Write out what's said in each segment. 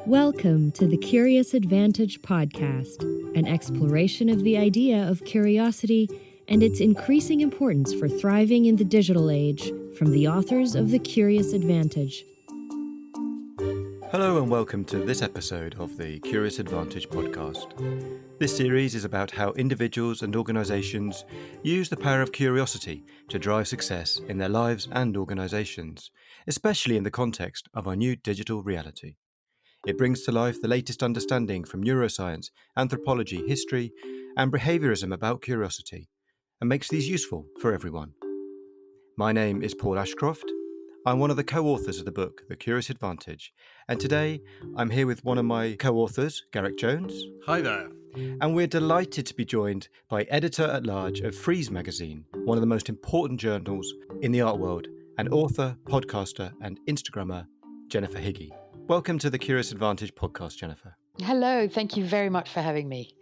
Welcome to the Curious Advantage podcast, an exploration of the idea of curiosity and its increasing importance for thriving in the digital age from the authors of The Curious Advantage. Hello and welcome to this episode of the Curious Advantage podcast. This series is about how individuals and organisations use the power of curiosity to drive success in their lives and organisations, especially in the context of our new digital reality. It brings to life the latest understanding from neuroscience, anthropology, history, and behaviourism about curiosity, and makes these useful for everyone. My name is Paul Ashcroft. I'm one of the co-authors of the book, The Curious Advantage, and today I'm here with one of my co-authors, Garrick Jones. Hi there. And we're delighted to be joined by editor-at-large of Frieze Magazine, one of the most important journals in the art world, and author, podcaster, and Instagrammer, Jennifer Higgie. Welcome to the Curious Advantage podcast, Jennifer. Hello, thank you very much for having me.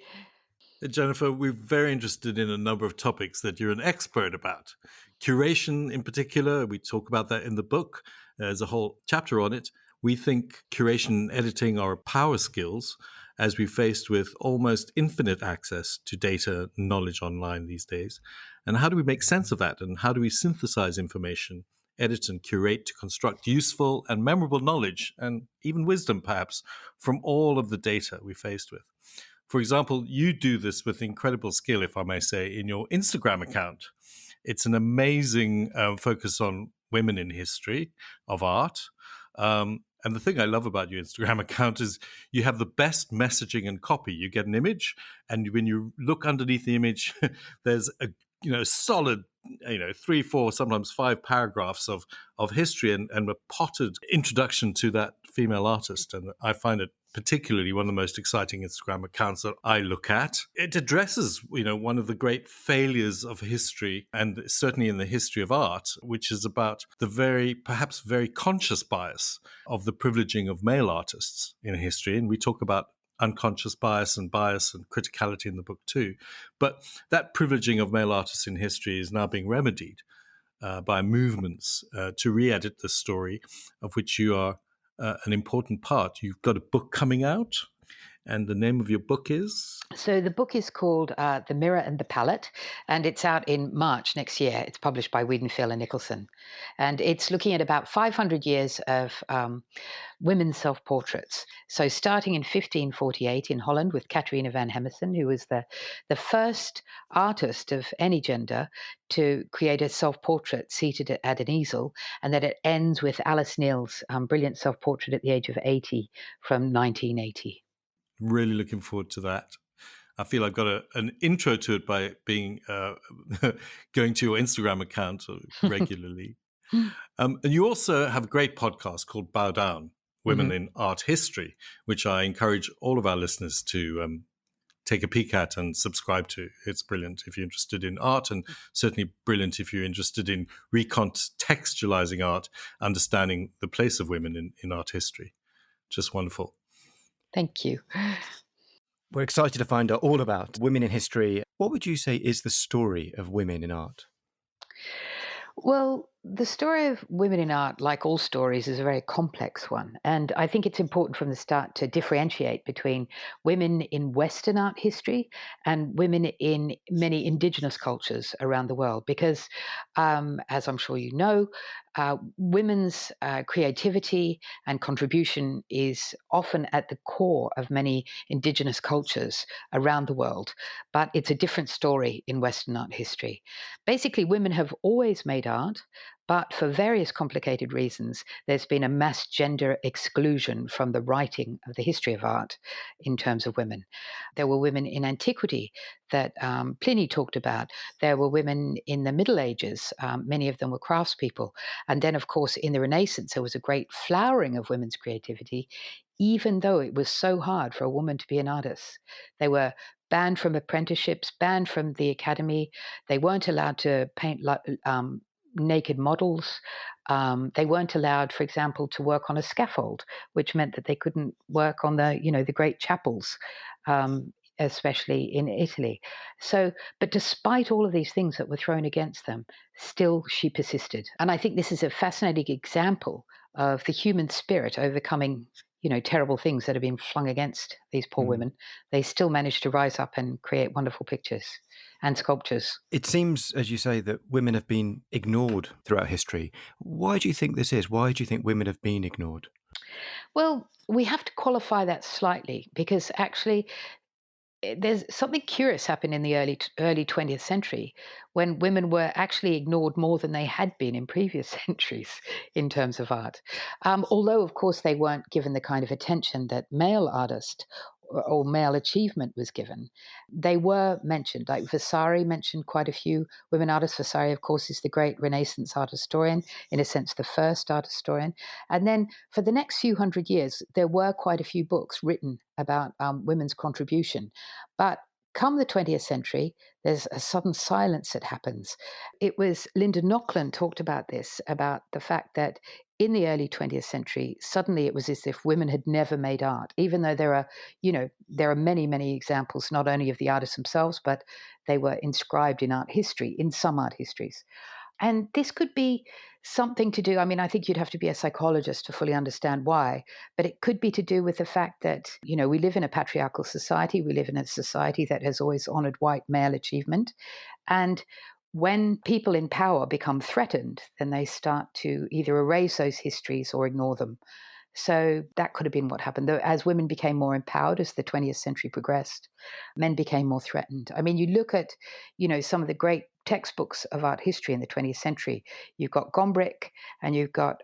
Jennifer, we're very interested in a number of topics that you're an expert about. Curation in particular, we talk about that in the book. There's a whole chapter on it. We think curation and editing are power skills as we're faced with almost infinite access to data and knowledge online these days. And how do we make sense of that? And how do we synthesize information, edit and curate to construct useful and memorable knowledge and even wisdom, perhaps, from all of the data we're faced with? For example, you do this with incredible skill, if I may say, in your Instagram account. It's an amazing focus on women in history of art. And the thing I love about your Instagram account is you have the best messaging and copy. You get an image, and when you look underneath the image, there's a solid 3, 4, sometimes 5 paragraphs of history and a potted introduction to that female artist. And I find it particularly one of the most exciting Instagram accounts that I look at. It addresses, one of the great failures of history, and certainly in the history of art, which is about the perhaps very conscious bias of the privileging of male artists in history. And we talk about unconscious bias and criticality in the book too. But that privileging of male artists in history is now being remedied by movements to re-edit the story, of which you are an important part. You've got a book coming out, and the name of your book is? So the book is called The Mirror and the Palette, and it's out in March next year. It's published by Wiedenfeld and Nicholson. And it's looking at about 500 years of women's self-portraits. So starting in 1548 in Holland with Catharina van Hemessen, who was the first artist of any gender to create a self-portrait seated at an easel, and then it ends with Alice Neil's brilliant self-portrait at the age of 80 from 1980. Really looking forward to that. I feel I've got an intro to it by being going to your Instagram account regularly. And you also have a great podcast called Bow Down, Women in Art History, which I encourage all of our listeners to take a peek at and subscribe to. It's brilliant if you're interested in art, and certainly brilliant if you're interested in recontextualizing art, understanding the place of women in art history. Just wonderful. Thank you. We're excited to find out all about women in history. What would you say is the story of women in art? Well, the story of women in art, like all stories, is a very complex one. And I think it's important from the start to differentiate between women in Western art history and women in many indigenous cultures around the world. Because, as I'm sure you know, women's creativity and contribution is often at the core of many indigenous cultures around the world. But it's a different story in Western art history. Basically, women have always made art, but for various complicated reasons, there's been a mass gender exclusion from the writing of the history of art in terms of women. There were women in antiquity that Pliny talked about. There were women in the Middle Ages. Many of them were craftspeople. And then, of course, in the Renaissance, there was a great flowering of women's creativity, even though it was so hard for a woman to be an artist. They were banned from apprenticeships, banned from the academy. They weren't allowed to paint naked models. They weren't allowed, for example, to work on a scaffold, which meant that they couldn't work on the great chapels, especially in Italy. So, but despite all of these things that were thrown against them, still she persisted. And I think this is a fascinating example of the human spirit overcoming terrible things that have been flung against these poor women, they still managed to rise up and create wonderful pictures and sculptures. It seems, as you say, that women have been ignored throughout history. Why do you think this is? Why do you think women have been ignored? Well, we have to qualify that slightly because actually there's something curious happened in the early 20th century when women were actually ignored more than they had been in previous centuries in terms of art. Although, of course, they weren't given the kind of attention that male artist or male achievement was given. They were mentioned, like Vasari mentioned quite a few women artists. Vasari, of course, is the great Renaissance art historian, in a sense, the first art historian. And then for the next few hundred years, there were quite a few books written about women's contribution. But come the 20th century, there's a sudden silence that happens. It was Linda Nochlin talked about this, about the fact that in the early 20th century, suddenly it was as if women had never made art, even though there are many, many examples, not only of the artists themselves, but they were inscribed in art history, in some art histories. And this could be something to do, I mean, I think you'd have to be a psychologist to fully understand why, but it could be to do with the fact that, we live in a patriarchal society. We live in a society that has always honored white male achievement. And when people in power become threatened, then they start to either erase those histories or ignore them. So that could have been what happened. Though, as women became more empowered as the 20th century progressed, men became more threatened. I mean, you look at, some of the great textbooks of art history in the 20th century. You've got Gombrich and you've got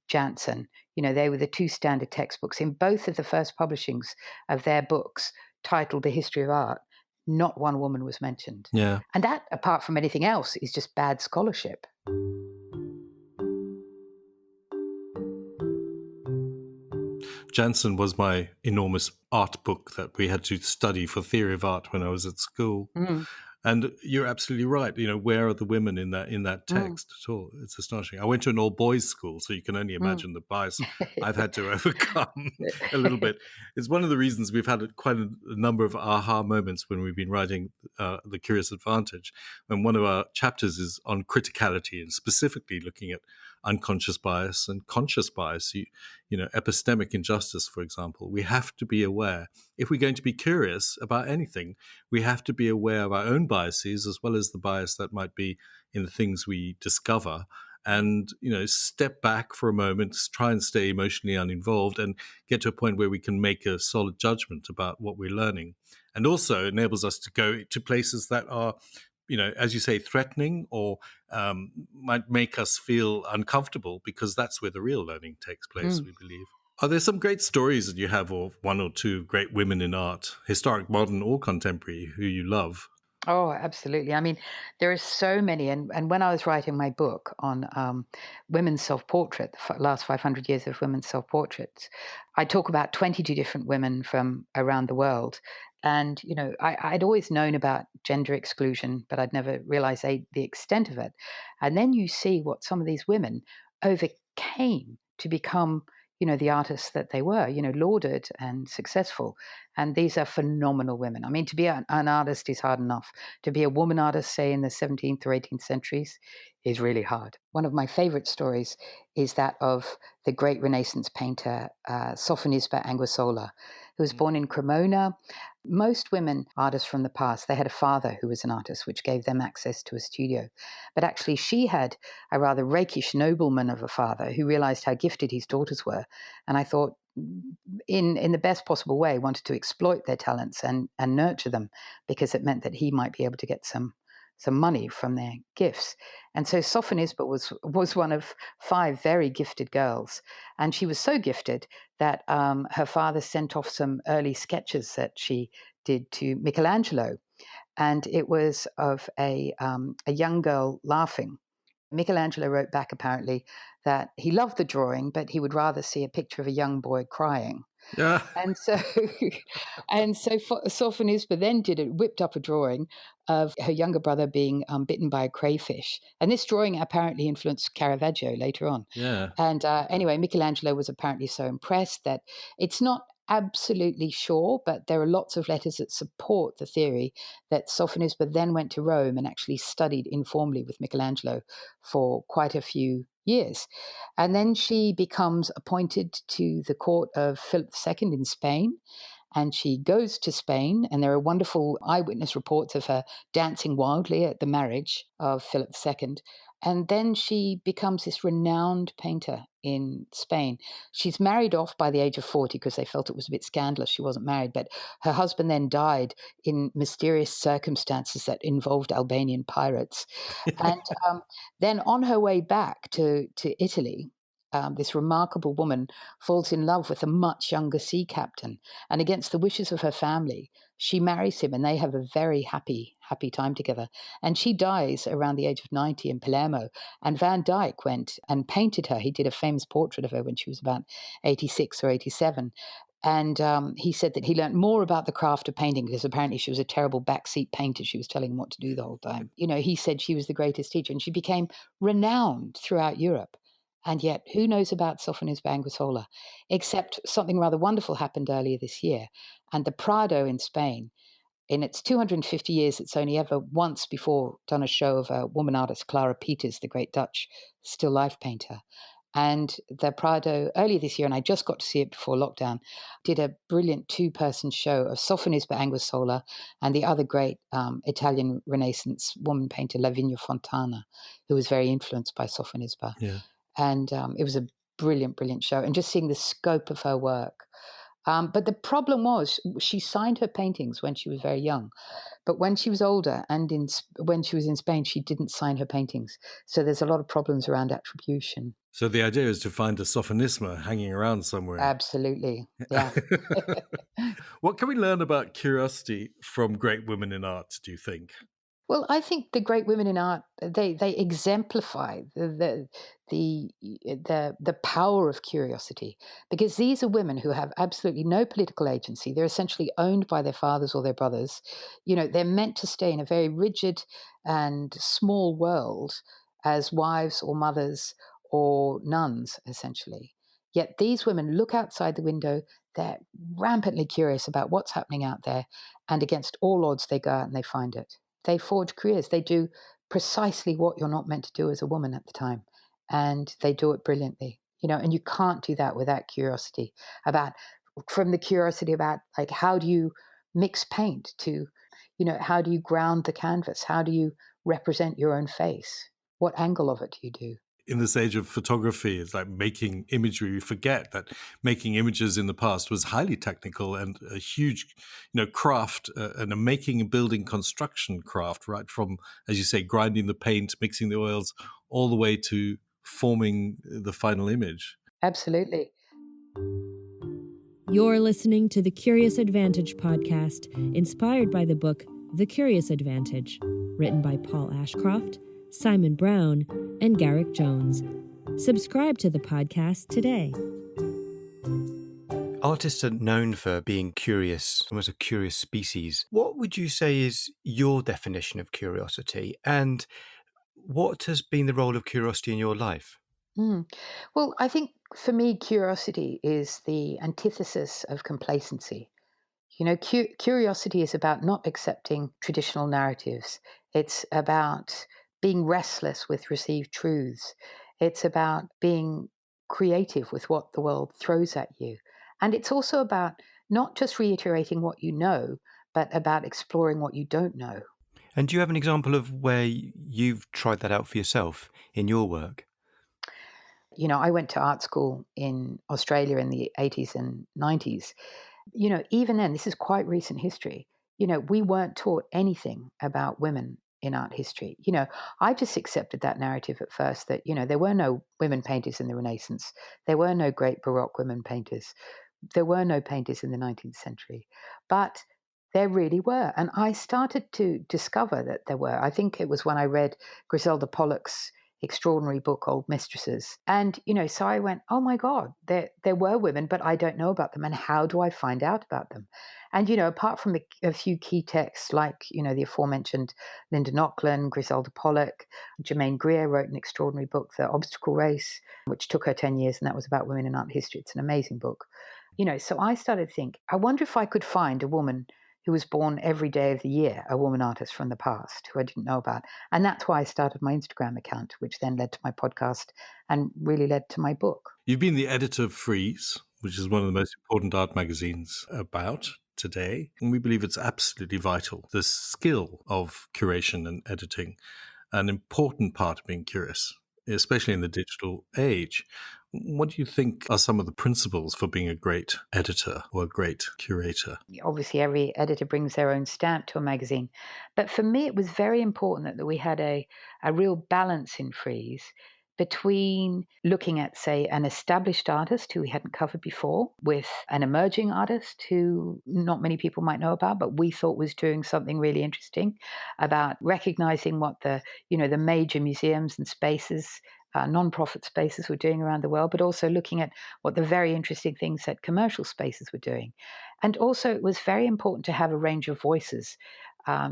Jansen. They were the two standard textbooks. In both of the first publishings of their books titled The History of Art, not one woman was mentioned. Yeah. And that, apart from anything else, is just bad scholarship. Jansen was my enormous art book that we had to study for theory of art when I was at school. Mm. And you're absolutely right. Where are the women in that text at all? It's astonishing. I went to an all boys school, so you can only imagine the bias I've had to overcome a little bit. It's one of the reasons we've had quite a number of aha moments when we've been writing The Curious Advantage. And one of our chapters is on criticality and specifically looking at unconscious bias and conscious bias, epistemic injustice, for example. We have to be aware. If we're going to be curious about anything, we have to be aware of our own biases as well as the bias that might be in the things we discover, and step back for a moment, try and stay emotionally uninvolved and get to a point where we can make a solid judgment about what we're learning. And also enables us to go to places that are, as you say, threatening or might make us feel uncomfortable, because that's where the real learning takes place, we believe. Are there some great stories that you have of one or two great women in art, historic, modern, or contemporary, who you love? Oh, absolutely. I mean, there are so many. And when I was writing my book on women's self-portrait, the last 500 years of women's self-portraits, I talk about 22 different women from around the world. And, I'd always known about gender exclusion, but I'd never realized the extent of it. And then you see what some of these women overcame to become, the artists that they were, lauded and successful. And these are phenomenal women. I mean, to be an artist is hard enough. To be a woman artist, say in the 17th or 18th centuries, is really hard. One of my favorite stories is that of the great Renaissance painter, Sophonisba Anguissola, who was born in Cremona. Most women artists from the past, they had a father who was an artist, which gave them access to a studio. But actually, she had a rather rakish nobleman of a father who realized how gifted his daughters were. And I thought, in the best possible way, wanted to exploit their talents and nurture them, because it meant that he might be able to get some money from their gifts. And so Sophonisba was one of 5 very gifted girls. And she was so gifted that her father sent off some early sketches that she did to Michelangelo. And it was of a young girl laughing. Michelangelo wrote back apparently that he loved the drawing, but he would rather see a picture of a young boy crying. Yeah. And so, Sophonisba then whipped up a drawing of her younger brother being bitten by a crayfish. And this drawing apparently influenced Caravaggio later on. Yeah. And anyway, Michelangelo was apparently so impressed that it's not absolutely sure, but there are lots of letters that support the theory that Sophonisba then went to Rome and actually studied informally with Michelangelo for quite a few years. And then she becomes appointed to the court of Philip II in Spain. And she goes to Spain, and there are wonderful eyewitness reports of her dancing wildly at the marriage of Philip II. And then she becomes this renowned painter in Spain. She's married off by the age of 40 because they felt it was a bit scandalous she wasn't married. But her husband then died in mysterious circumstances that involved Albanian pirates. And then on her way back to Italy, this remarkable woman falls in love with a much younger sea captain. And against the wishes of her family, she marries him and they have a very happy time together. And she dies around the age of 90 in Palermo. And Van Dyck went and painted her. He did a famous portrait of her when she was about 86 or 87. And he said that he learned more about the craft of painting because apparently she was a terrible backseat painter. She was telling him what to do the whole time. He said she was the greatest teacher, and she became renowned throughout Europe. And yet, who knows about Sophonisba Anguissola, except something rather wonderful happened earlier this year. And the Prado in Spain, in its 250 years, it's only ever once before done a show of a woman artist, Clara Peters, the great Dutch still life painter. And the Prado, earlier this year, and I just got to see it before lockdown, did a brilliant two-person show of Sophonisba Anguissola and the other great Italian Renaissance woman painter, Lavinia Fontana, who was very influenced by Sophonisba. Yeah. And it was a brilliant, brilliant show. And just seeing the scope of her work. But the problem was she signed her paintings when she was very young. But when she was older and when she was in Spain, she didn't sign her paintings. So there's a lot of problems around attribution. So the idea is to find a Sophonisma hanging around somewhere. Absolutely, yeah. What can we learn about curiosity from great women in art, do you think? Well, I think the great women in art, they exemplify the power of curiosity, because these are women who have absolutely no political agency. They're essentially owned by their fathers or their brothers. They're meant to stay in a very rigid and small world as wives or mothers or nuns, essentially. Yet these women look outside the window. They're rampantly curious about what's happening out there, and against all odds, they go out and they find it. They forge careers. They do precisely what you're not meant to do as a woman at the time. And they do it brilliantly, and you can't do that without curiosity from the curiosity about like, how do you mix paint to, how do you ground the canvas? How do you represent your own face? What angle of it do you do? In this age of photography, it's like making imagery. We forget that making images in the past was highly technical and a huge, craft and a making, building, construction craft, right from, as you say, grinding the paint, mixing the oils, all the way to forming the final image. Absolutely. You're listening to the Curious Advantage podcast, inspired by the book The Curious Advantage, written by Paul Ashcroft, Simon Brown, and Garrick Jones. Subscribe to the podcast today. Artists are known for being curious, almost a curious species. What would you say is your definition of curiosity, and what has been the role of curiosity in your life? Well, I think for me, curiosity is the antithesis of complacency. Curiosity is about not accepting traditional narratives. It's about being restless with received truths. It's about being creative with what the world throws at you. And it's also about not just reiterating what you know, but about exploring what you don't know. And do you have an example of where you've tried that out for yourself in your work? I went to art school in Australia in the 80s and 90s. Even then, this is quite recent history. We weren't taught anything about women in art history. I just accepted that narrative at first that, there were no women painters in the Renaissance. There were no great Baroque women painters. There were no painters in the 19th century. But there really were. And I started to discover that there were. I think it was when I read Griselda Pollock's extraordinary book, Old Mistresses. And, so I went, oh my God, there were women, but I don't know about them. And how do I find out about them? And, apart from a few key texts like, the aforementioned Linda Nochlin, Griselda Pollock, Germaine Greer wrote an extraordinary book, The Obstacle Race, which took her 10 years, and that was about women in art history. It's an amazing book. So I started to think, I wonder if I could find a woman who was born every day of the year, a woman artist from the past who I didn't know about. And that's why I started my Instagram account, which then led to my podcast and really led to my book. You've been the editor of Frieze, which is one of the most important art magazines about today. And we believe it's absolutely vital. The skill of curation and editing, an important part of being curious, especially in the digital age. What do you think are some of the principles for being a great editor or a great curator? Obviously, every editor brings their own stamp to a magazine. But for me, it was very important that we had a real balance in Frieze between looking at, say, an established artist who we hadn't covered before with an emerging artist who not many people might know about, but we thought was doing something really interesting, about recognizing what the major museums and spaces, non-profit spaces were doing around the world, but also looking at what the very interesting things that commercial spaces were doing. And also, it was very important to have a range of voices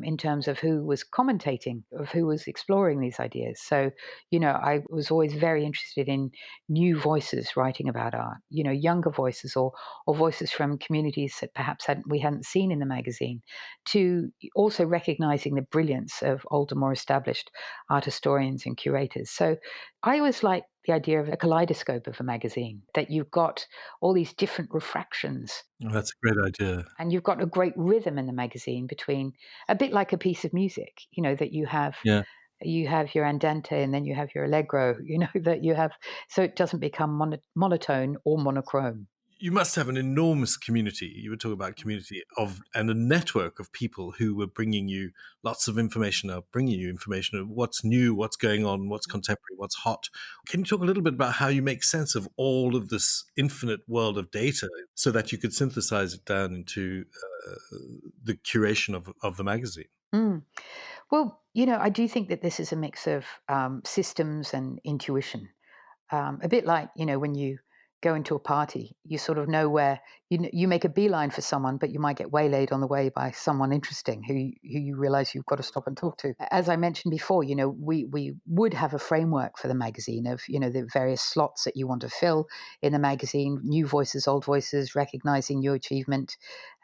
in terms of who was commentating, of who was exploring these ideas. So, I was always very interested in new voices writing about art, younger voices or voices from communities that perhaps we hadn't seen in the magazine, to also recognizing the brilliance of older, more established art historians and curators. So I always like the idea of a kaleidoscope of a magazine, that you've got all these different refractions Oh, that's a great idea. and you've got a great rhythm in the magazine between, a bit like a piece of music, that Yeah. you have your andante and then you have your allegro, that you have, so it doesn't become monotone or monochrome. You must have an enormous community. You were talking about community of and a network of people who were bringing you lots of information, bringing you information of what's new, what's going on, what's contemporary, what's hot. Can you talk a little bit about how you make sense of all of this infinite world of data so that you could synthesize it down into the curation of the magazine? Mm. Well, I do think that this is a mix of systems and intuition. A bit like, when you go into a party, you sort of know where you make a beeline for someone, but you might get waylaid on the way by someone interesting who you realize you've got to stop and talk to. As I mentioned before, we would have a framework for the magazine of, the various slots that you want to fill in the magazine, new voices, old voices, recognizing new achievement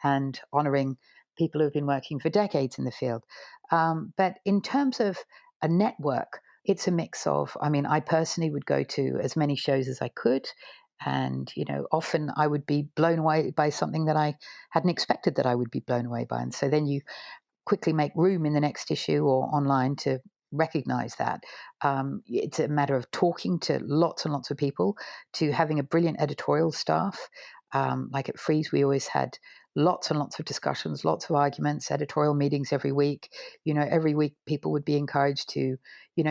and honoring people who've been working for decades in the field. But in terms of a network, it's a mix of, I personally would go to as many shows as I could. And, often I would be blown away by something that I hadn't expected that I would be blown away by. And so then you quickly make room in the next issue or online to recognize that. It's a matter of talking to lots and lots of people, to having a brilliant editorial staff. Like at Frieze, we always had lots and lots of discussions, lots of arguments, editorial meetings every week. Every week people would be encouraged to,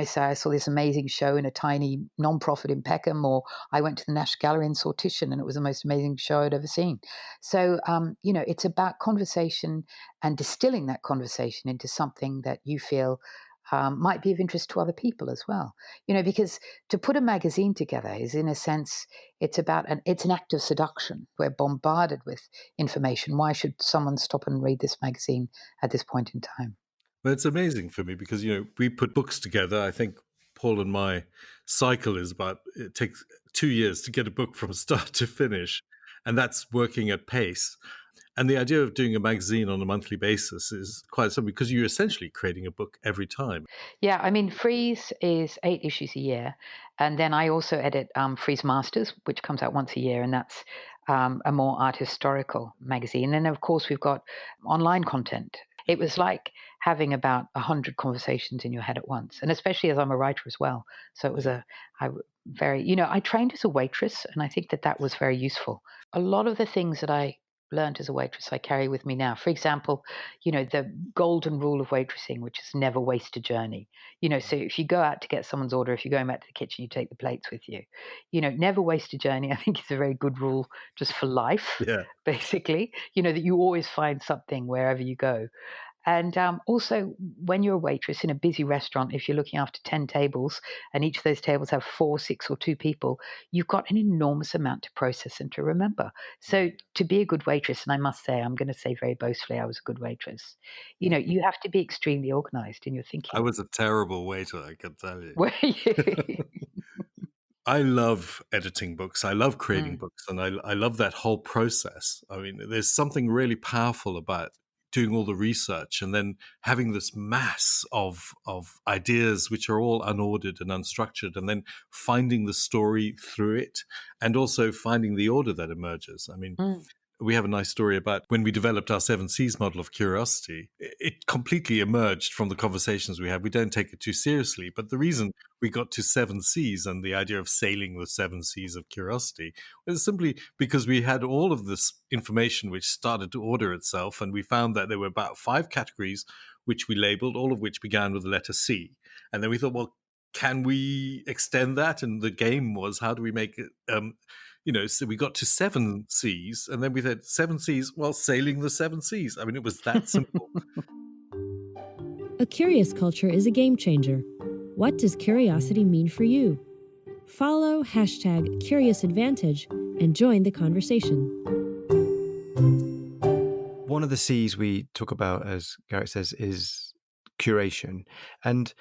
say, I saw this amazing show in a tiny non-profit in Peckham, or I went to the National Gallery in Sortition and it was the most amazing show I'd ever seen. So, it's about conversation and distilling that conversation into something that you feel might be of interest to other people as well. Because to put a magazine together is, in a sense, it's an act of seduction. We're bombarded with information. Why should someone stop and read this magazine at this point in time? Well, it's amazing for me because, we put books together. I think Paul and my cycle is it takes 2 years to get a book from start to finish. And that's working at pace. And the idea of doing a magazine on a monthly basis is quite something because you're essentially creating a book every time. Yeah, Frieze is 8 issues a year. And then I also edit Frieze Masters, which comes out once a year. And that's a more art historical magazine. And of course, we've got online content. It was like having about 100 conversations in your head at once. And especially as I'm a writer as well. So it was I trained as a waitress, and I think that was very useful. A lot of the things that I learned as a waitress I carry with me now. For example, the golden rule of waitressing, which is never waste a journey. So if you go out to get someone's order, if you're going back to the kitchen, you take the plates with you. Never waste a journey. I think it's a very good rule just for life, Yeah. basically. That you always find something wherever you go. And also, when you're a waitress in a busy restaurant, if you're looking after 10 tables and each of those tables have 4, 6, or 2 people, you've got an enormous amount to process and to remember. So to be a good waitress, and I must say, I'm going to say very boastfully, I was a good waitress, you have to be extremely organized in your thinking. I was a terrible waiter, I can tell you. Were you? I love editing books. I love creating books, and I love that whole process. There's something really powerful about doing all the research and then having this mass of ideas which are all unordered and unstructured, and then finding the story through it, and also finding the order that emerges. I mean, Mm. we have a nice story about when we developed our 7Cs model of curiosity. It completely emerged from the conversations we have. We don't take it too seriously, but the reason we got to 7Cs and the idea of sailing the 7Cs of curiosity was simply because we had all of this information which started to order itself, and we found that there were about 5 categories which we labeled, all of which began with the letter C. And then we thought, well, can we extend that? And the game was, how do we make it so we got to 7Cs, and then we said 7Cs, well, sailing the 7Cs. I mean, it was that simple. A curious culture is a game changer. What does curiosity mean for you? Follow #CuriousAdvantage and join the conversation. One of the C's we talk about, as Garrick says, is curation. And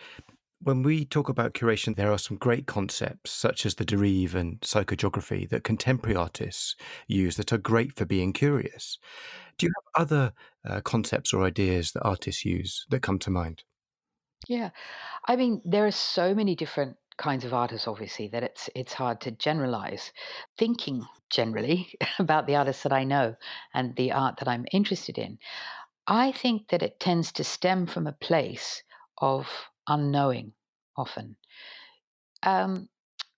when we talk about curation, there are some great concepts such as the derive and psychogeography that contemporary artists use that are great for being curious. Do you have other concepts or ideas that artists use that come to mind? Yeah. I mean, there are so many different kinds of artists, obviously, that it's hard to generalize. Thinking generally about the artists that I know and the art that I'm interested in, I think that it tends to stem from a place of unknowing often. Um,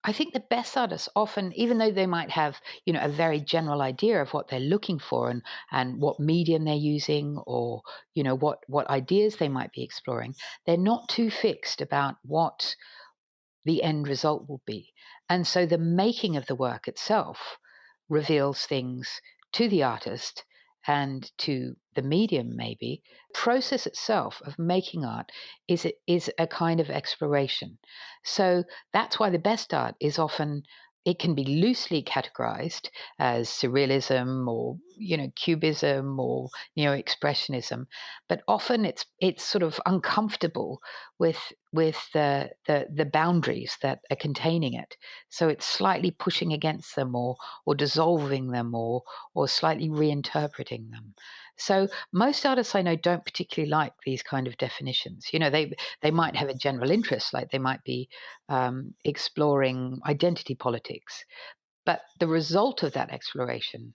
I think the best artists often, even though they might have, a very general idea of what they're looking for and what medium they're using, or, what ideas they might be exploring, they're not too fixed about what the end result will be. And so the making of the work itself reveals things to the artist and to the medium, maybe. Process itself of making art is a kind of exploration. So that's why the best art is often, it can be loosely categorized as surrealism or cubism or neo-expressionism, but often it's sort of uncomfortable with the boundaries that are containing it. So it's slightly pushing against them, or dissolving them, or slightly reinterpreting them. So most artists I know don't particularly like these kind of definitions. They might have a general interest, like they might be exploring identity politics, but the result of that exploration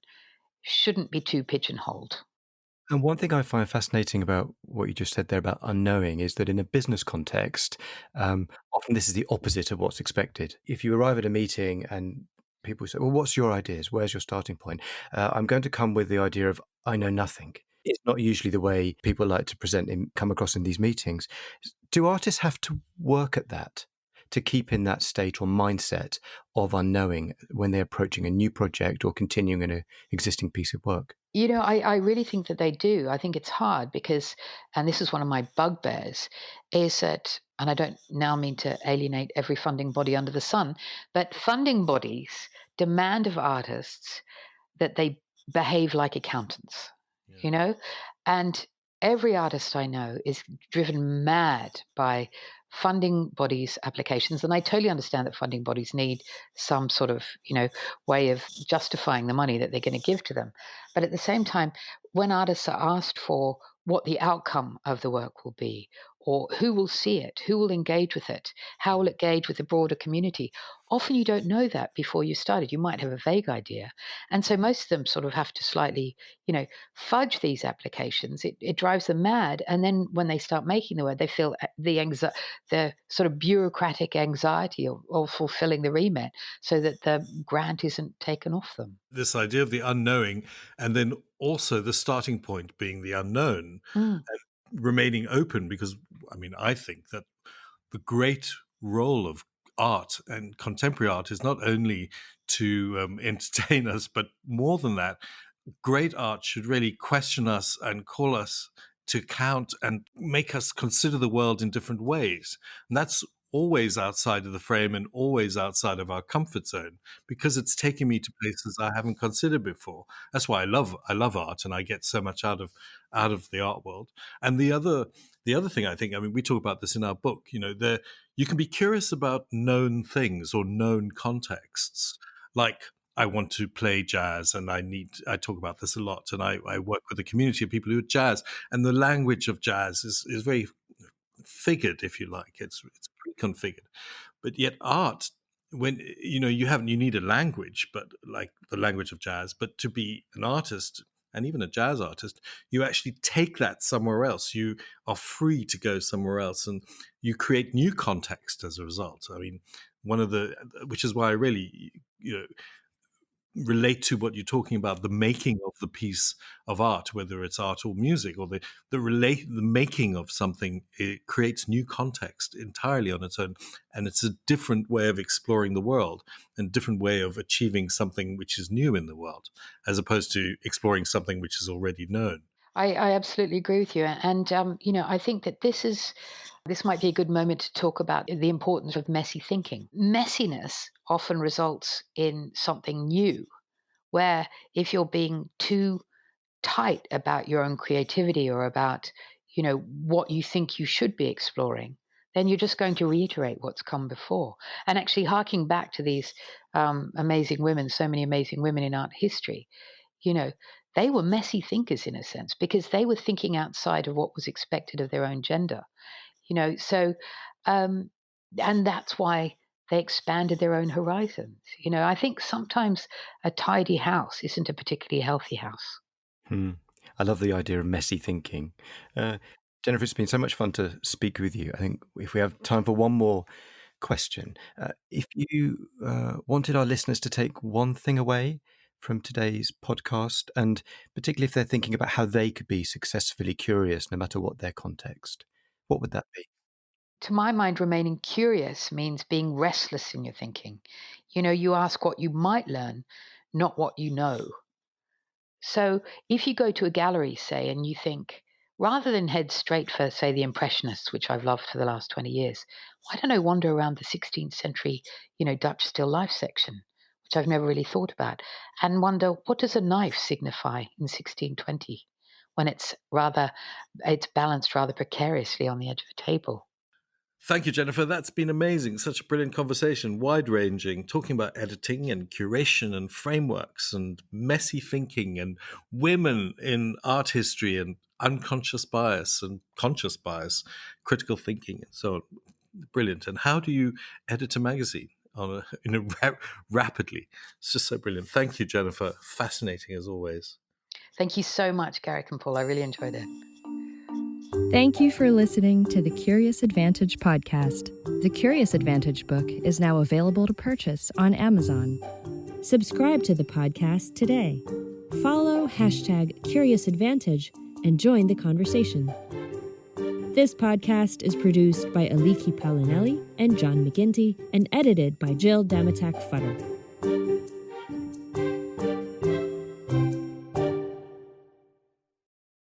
shouldn't be too pigeonholed. And one thing I find fascinating about what you just said there about unknowing is that in a business context, often this is the opposite of what's expected. If you arrive at a meeting and people say, well, what's your ideas? Where's your starting point? I'm going to come with the idea of, I know nothing. It's not usually the way people like to come across in these meetings. Do artists have to work at that to keep in that state or mindset of unknowing when they're approaching a new project or continuing an existing piece of work? I really think that they do. I think it's hard because, and this is one of my bugbears, is that, and I don't now mean to alienate every funding body under the sun, but funding bodies demand of artists that they behave like accountants, Yeah. And every artist I know is driven mad by funding bodies' applications. And I totally understand that funding bodies need some sort of, way of justifying the money that they're going to give to them. But at the same time, when artists are asked for what the outcome of the work will be, or who will see it, who will engage with it, how will it engage with the broader community, often you don't know that before you started. You might have a vague idea. And so most of them sort of have to slightly, fudge these applications. It drives them mad. And then when they start making the work, they feel the sort of bureaucratic anxiety of fulfilling the remit so that the grant isn't taken off them. This idea of the unknowing, and then also the starting point being the unknown, Mm. and remaining open, because I think that the great role of art and contemporary art is not only to entertain us, but more than that, great art should really question us and call us to account and make us consider the world in different ways. And that's always outside of the frame and always outside of our comfort zone, because it's taking me to places I haven't considered before. That's why I love art, and I get so much out of the art world. And the other thing, I think, we talk about this in our book, you can be curious about known things or known contexts. Like, I want to play jazz, and I talk about this a lot, and I work with a community of people who are jazz, and the language of jazz is very figured, if you like. It's pre-configured. But yet art, when you need a language, but like the language of jazz, but to be an artist, and even a jazz artist, you actually take that somewhere else. You are free to go somewhere else, and you create new context as a result. I mean, which is why I really, relate to what you're talking about, the making of the piece of art, whether it's art or music, or the making of something. It creates new context entirely on its own, and it's a different way of exploring the world and different way of achieving something which is new in the world, as opposed to exploring something which is already known. I absolutely agree with you. And, I think that this might be a good moment to talk about the importance of messy thinking. Messiness often results in something new, where if you're being too tight about your own creativity or about, what you think you should be exploring, then you're just going to reiterate what's come before. And actually, harking back to these amazing women, so many amazing women in art history, you know, they were messy thinkers in a sense because they were thinking outside of what was expected of their own gender. So um, and that's why they expanded their own horizons. I think sometimes a tidy house isn't a particularly healthy house. Hmm. I love the idea of messy thinking. Uh, Jennifer, it's been so much fun to speak with you. I think if we have time for one more question, if you wanted our listeners to take one thing away from today's podcast, and particularly if they're thinking about how they could be successfully curious no matter what their context, what would that be? To my mind, remaining curious means being restless in your thinking. You ask what you might learn, not what you know. So if you go to a gallery, say, and you think, rather than head straight for, say, the Impressionists, which I've loved for the last 20 years, why don't I wander around the 16th century, Dutch still life section, which I've never really thought about, and wonder, what does a knife signify in 1620 when it's balanced rather precariously on the edge of a table? Thank you, Jennifer. That's been amazing. Such a brilliant conversation, wide ranging, talking about editing and curation and frameworks and messy thinking and women in art history and unconscious bias and conscious bias, critical thinking, and so on. Brilliant. And how do you edit a magazine rapidly? It's just so brilliant. Thank you, Jennifer. Fascinating as always. Thank you so much, Garrick and Paul. I really enjoyed it. Thank you for listening to the Curious Advantage podcast. The Curious Advantage book is now available to purchase on Amazon. Subscribe to the podcast today. Follow #CuriousAdvantage and join the conversation. This podcast is produced by Aliki Palinelli and John McGinty and edited by Jill Damatak-Futter.